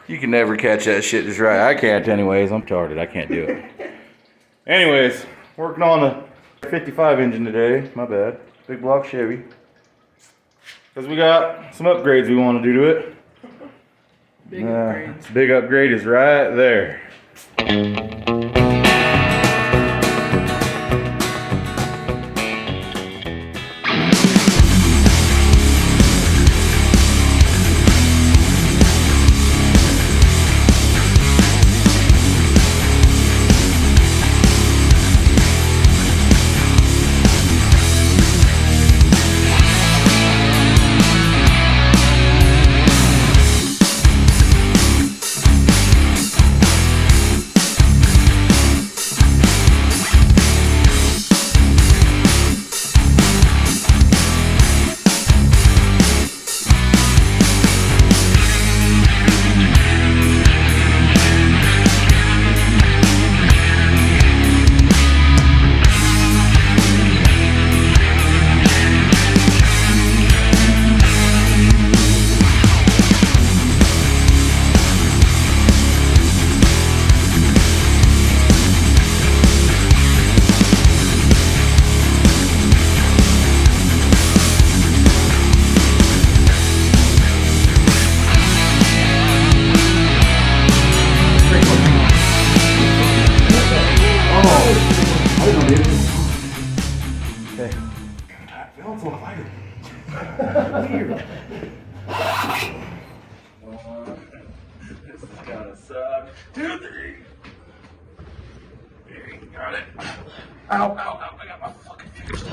You can never catch that shit just right. I can't anyways. I'm retarded. I can't do it. Anyways, working on the 55 engine today. My bad. Big block Chevy. Because we got some upgrades we want to do to it. Big upgrades. Big upgrade is right there. Weird. This is gonna suck. 2, 3. Got it. Ow, ow, ow. I got my fucking fingers.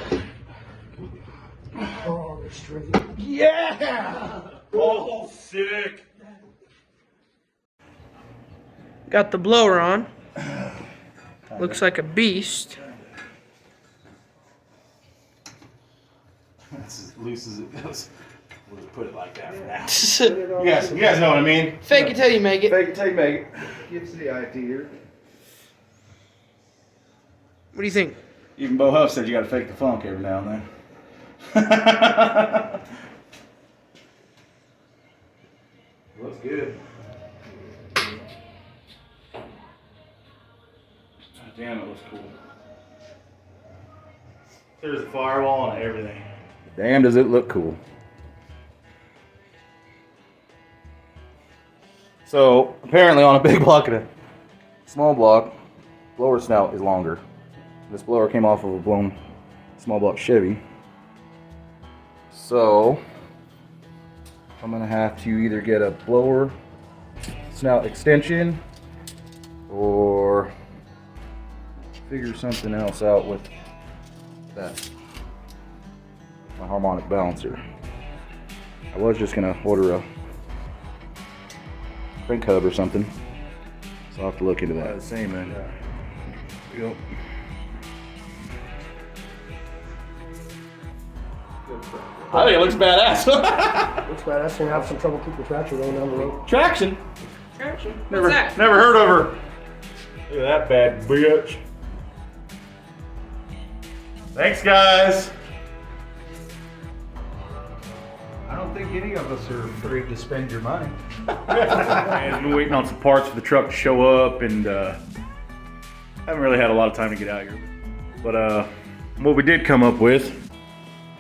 Oh, straight. Yeah! Oh, sick. Got the blower on. Looks like a beast. That's as loose as it goes. We'll just put it like that for now. You guys know what I mean. Fake it till you make it. Fake it till you make it. Gives the idea. What do you think? Even Bo Huff said you gotta fake the funk every now and then. Looks good. Damn, it looks cool. There's a firewall and everything. Damn, does it look cool. So, apparently on a big block and a small block, blower snout is longer. This blower came off of a blown small block Chevy. So, I'm gonna have to either get a blower snout extension or figure something else out with that. My harmonic balancer. I was just gonna order a crank hub or something, so I'll have to look into that. Same man. Yep. I think it looks badass. Looks badass. You're gonna have some trouble keeping traction going down the road. Traction. Traction? Never, What's that? never heard of her. Look at that bad bitch. Thanks, guys. I don't think any of us are afraid to spend your money. I've been waiting on some parts for the truck to show up, and haven't really had a lot of time to get out here. But what we did come up with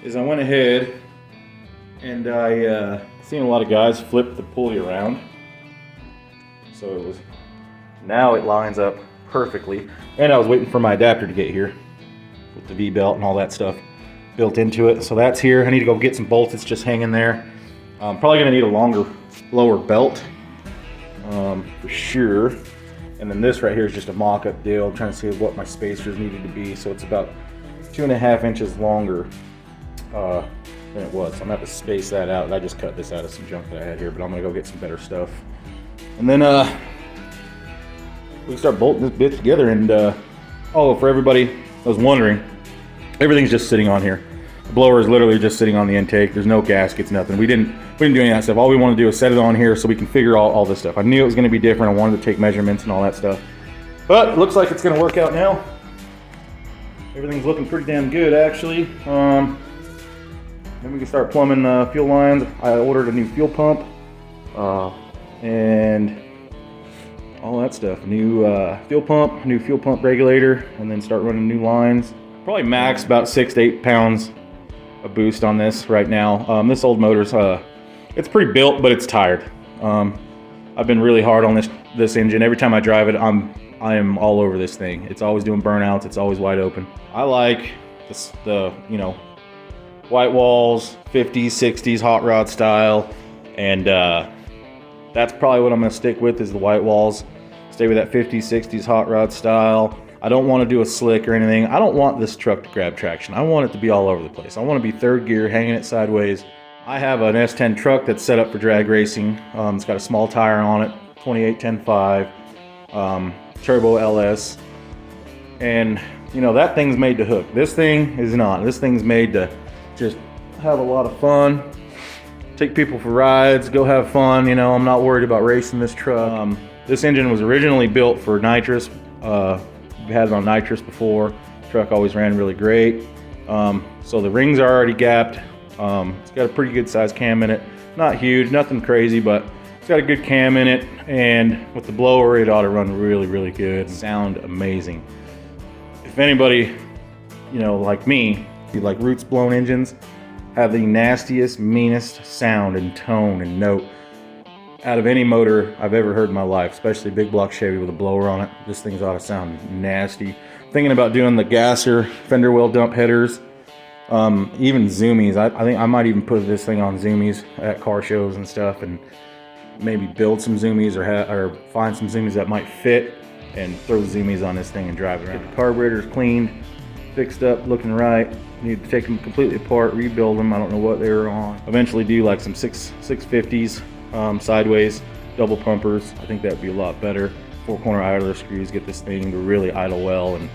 is I went ahead and I seen a lot of guys flip the pulley around. So it was, now it lines up perfectly. And I was waiting for my adapter to get here with the V-belt and all that stuff built into it. So that's here. I need to go get some bolts. It's just hanging there. I'm probably gonna need a lower belt for sure. And then this right here is just a mock-up deal. I'm trying to see what my spacers needed to be. So it's about 2.5 inches longer than it was. So I'm gonna have to space that out. I just cut this out of some junk that I had here, but I'm gonna go get some better stuff. And then we can start bolting this bitch together. And oh, for everybody that was wondering, everything's just sitting on here. The blower is literally just sitting on the intake. There's no gaskets, nothing. We didn't do any of that stuff. All we want to do is set it on here so we can figure all this stuff. I knew it was going to be different. I wanted to take measurements and all that stuff. But it looks like it's going to work out now. Everything's looking pretty damn good, actually. Then we can start plumbing fuel lines. I ordered a new fuel pump. and all that stuff. New fuel pump regulator, and then start running new lines. Probably max about 6 to 8 pounds of boost on this right now. This old motor's it's pretty built, but it's tired. I've been really hard on this engine. Every time I drive it, I am all over this thing. It's always doing burnouts. It's always wide open. I like the white walls, 50s, 60s hot rod style, and that's probably what I'm gonna stick with is the white walls. Stay with that 50s, 60s hot rod style. I don't want to do a slick or anything. I don't want this truck to grab traction. I want it to be all over the place. I want to be third gear, hanging it sideways. I have an S10 truck that's set up for drag racing. It's got a small tire on it, 28 10.5, turbo LS, and that thing's made to hook. This thing is not. This thing's made to just have a lot of fun, take people for rides, go have fun. I'm not worried about racing this truck. This engine was originally built for nitrous. We had it on nitrous before. The truck always ran really great. So the rings are already gapped. It's got a pretty good size cam in it. Not huge, nothing crazy, but it's got a good cam in it. And with the blower, it ought to run really, really good. Sound amazing. If anybody, like me, you like roots blown engines, have the nastiest, meanest sound and tone and note out of any motor I've ever heard in my life, especially big block Chevy with a blower on it. This thing's ought to sound nasty. Thinking about doing the gasser fender well dump headers, even zoomies. I think I might even put this thing on zoomies at car shows and stuff, and maybe build some zoomies or find some zoomies that might fit and throw zoomies on this thing and drive it around. Get the carburetors cleaned, fixed up, looking right. Need to take them completely apart, rebuild them. I don't know what they were on. Eventually do like some 650s sideways, double pumpers. I think that'd be a lot better. 4-corner idler screws, get this thing to really idle well and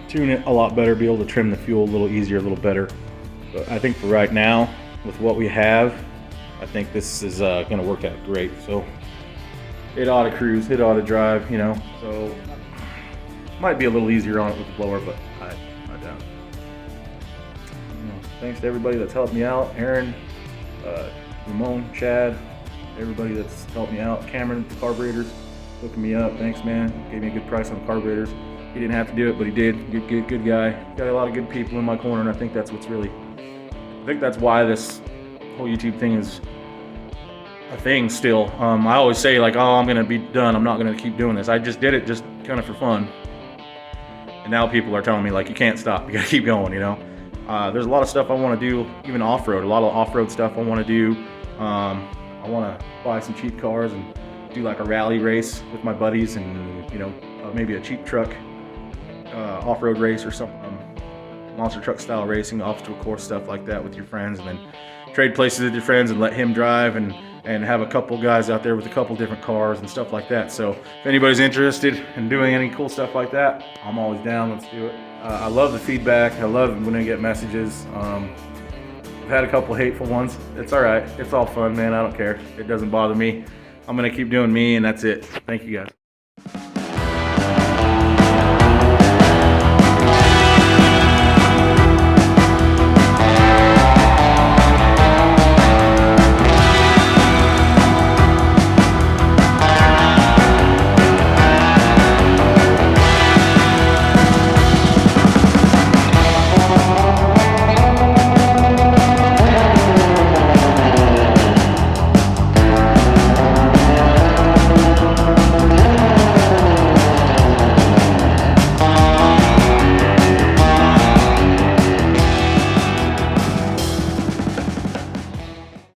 tune it a lot better, be able to trim the fuel a little easier, a little better. But I think for right now, with what we have, I think this is gonna work out great. So it ought to cruise, it ought to drive, so might be a little easier on it with the blower, but I doubt it. Thanks to everybody that's helped me out. Aaron, Ramon, Chad, everybody that's helped me out. Cameron, the carburetors, hooking me up. Thanks, man. Gave me a good price on the carburetors. He didn't have to do it, but he did. Good guy. Got a lot of good people in my corner, and I think that's why this whole YouTube thing is a thing still. I always say like, oh, I'm gonna be done. I'm not gonna keep doing this. I just did it just kind of for fun. And now people are telling me like, you can't stop. You gotta keep going, There's a lot of stuff I want to do, even off-road. A lot of off-road stuff I want to do. I want to buy some cheap cars and do like a rally race with my buddies, and maybe a cheap truck off-road race or something, monster truck style racing, obstacle course stuff like that with your friends, and then trade places with your friends and let him drive and have a couple guys out there with a couple different cars and stuff like that. So if anybody's interested in doing any cool stuff like that, I'm always down. Let's do it. I love the feedback. I love when I get messages. I've had a couple hateful ones. It's all right. It's all fun, man. I don't care. It doesn't bother me. I'm gonna keep doing me, and that's it. Thank you guys.